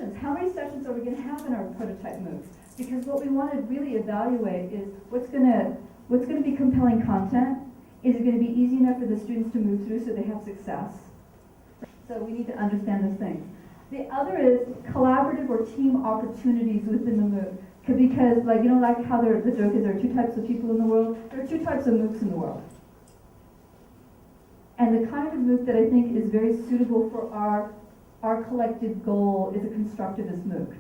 sessions. How many sessions are we going to have in our prototype MOOCs? Because what we want to really evaluate is what's going to be compelling content. Is it going to be easy enough for the students to move through so they have success? So we need to understand those things. The other is collaborative or team opportunities within the MOOC. Because, like, like how the joke is there are two types of people in the world, there are two types of MOOCs in the world. And the kind of MOOC that I think is very suitable for our collective goal is a constructivist MOOC,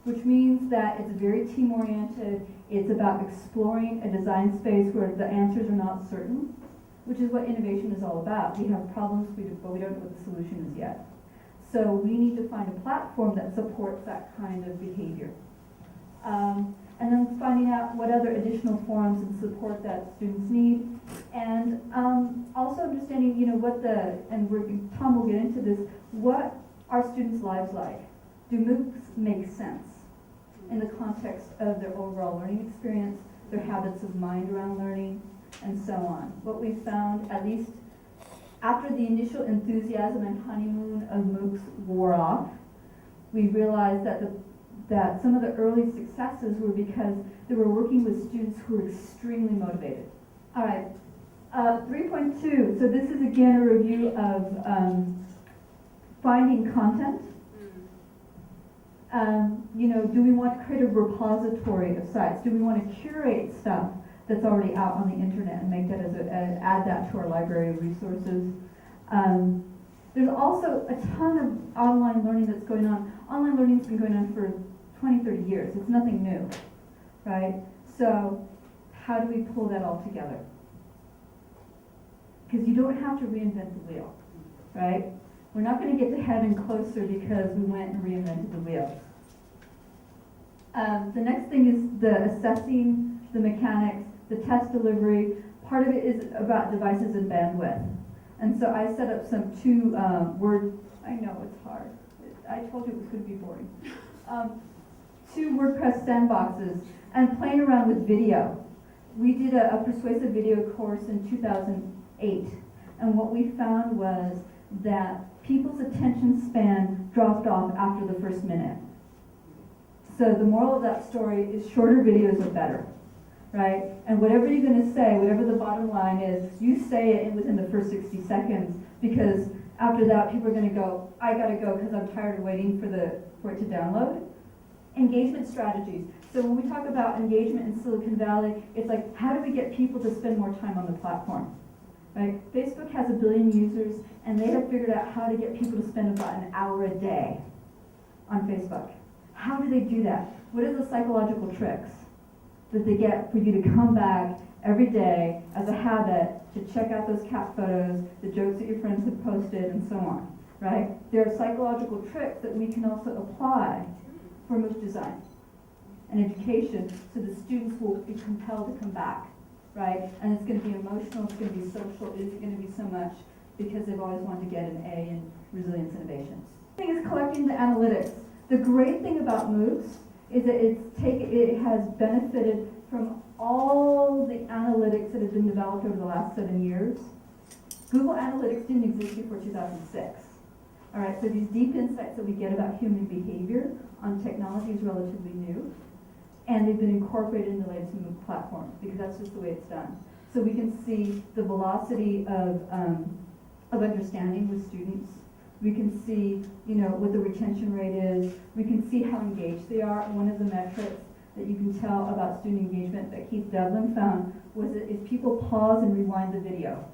which means that it's very team-oriented. It's about exploring a design space where the answers are not certain, which is what innovation is all about. We have problems, but we don't know what the solution is yet. So we need to find a platform that supports that kind of behavior. And then finding out what other additional forums and support that students need. And also understanding, Tom will get into this, what are students' lives like? Do MOOCs make sense in the context of their overall learning experience, their habits of mind around learning, and so on? What we found, at least after the initial enthusiasm and honeymoon of MOOCs wore off, we realized that some of the early successes were because they were working with students who were extremely motivated. All right, 3.2. So this is again a review of finding content. Do we want to create a repository of sites? Do we want to curate stuff that's already out on the internet and make that add that to our library of resources? There's also a ton of online learning that's going on. Online learning's been going on for 20, 30 years. It's nothing new, right? So how do we pull that all together? Because you don't have to reinvent the wheel, right? We're not going to get to heaven closer because we went and reinvented the wheel. The next thing is the assessing, the mechanics, the test delivery. Part of it is about devices and bandwidth. And so I set up some I know it's hard. I told you it was going to be boring. 2 WordPress sandboxes and playing around with video. We did a persuasive video course in 2008, and what we found was that people's attention span dropped off after the first minute. So the moral of that story is shorter videos are better, right? And whatever you're going to say, whatever the bottom line is, you say it within the first 60 seconds, because after that people are going to go, I got to go because I'm tired of waiting for it to download. Engagement strategies. So when we talk about engagement in Silicon Valley, it's like, how do we get people to spend more time on the platform? Right? Facebook has 1 billion users, and they have figured out how to get people to spend about an hour a day on Facebook. How do they do that? What are the psychological tricks that they get for you to come back every day as a habit to check out those cat photos, the jokes that your friends have posted, and so on? Right? There are psychological tricks that we can also apply for MOOC design and education, so the students will be compelled to come back, right? And it's going to be emotional, it's going to be social, it isn't going to be so much because they've always wanted to get an A in resilience innovations. The thing is collecting the analytics. The great thing about MOOCs is that it has benefited from all the analytics that have been developed over the last 7 years. Google Analytics didn't exist before 2006. All right, so these deep insights that we get about human behavior on technology is relatively new, and they've been incorporated in the latest MOOC platforms because that's just the way it's done. So we can see the velocity of understanding with students. We can see, what the retention rate is. We can see how engaged they are. One of the metrics that you can tell about student engagement that Keith Devlin found was that if people pause and rewind the video.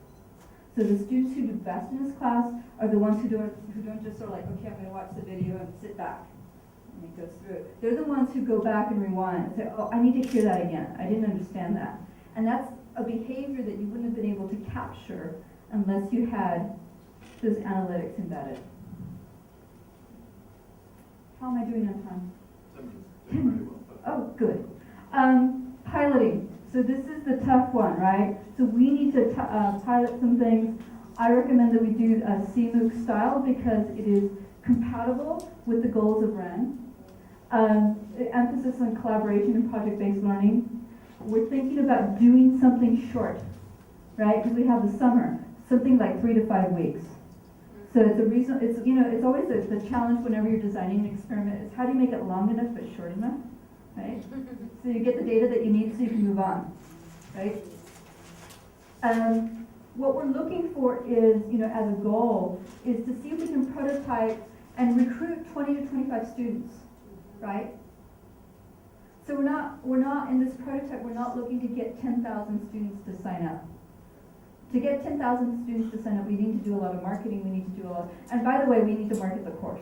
So the students who do best in this class are the ones who don't just sort of like, okay, I'm going to watch the video and sit back. And it goes through. They're the ones who go back and rewind and say, oh, I need to hear that again. I didn't understand that. And that's a behavior that you wouldn't have been able to capture unless you had those analytics embedded. How am I doing on time? 10 minutes. Oh, good. Piloting. So this is the tough one, right? So we need to pilot some things. I recommend that we do a CMOOC style because it is compatible with the goals of REN. Emphasis on collaboration and project-based learning. We're thinking about doing something short, right? Because we have the summer, something like 3 to 5 weeks. So it's a reason, it's always the challenge whenever you're designing an experiment is how do you make it long enough but short enough, right? So you get the data that you need so you can move on, right? What we're looking for is, as a goal, is to see if we can prototype and recruit 20 to 25 students, right? So we're not in this prototype, we're not looking to get 10,000 students to sign up. To get 10,000 students to sign up, we need to do a lot of marketing, we need to do and by the way, we need to market the course.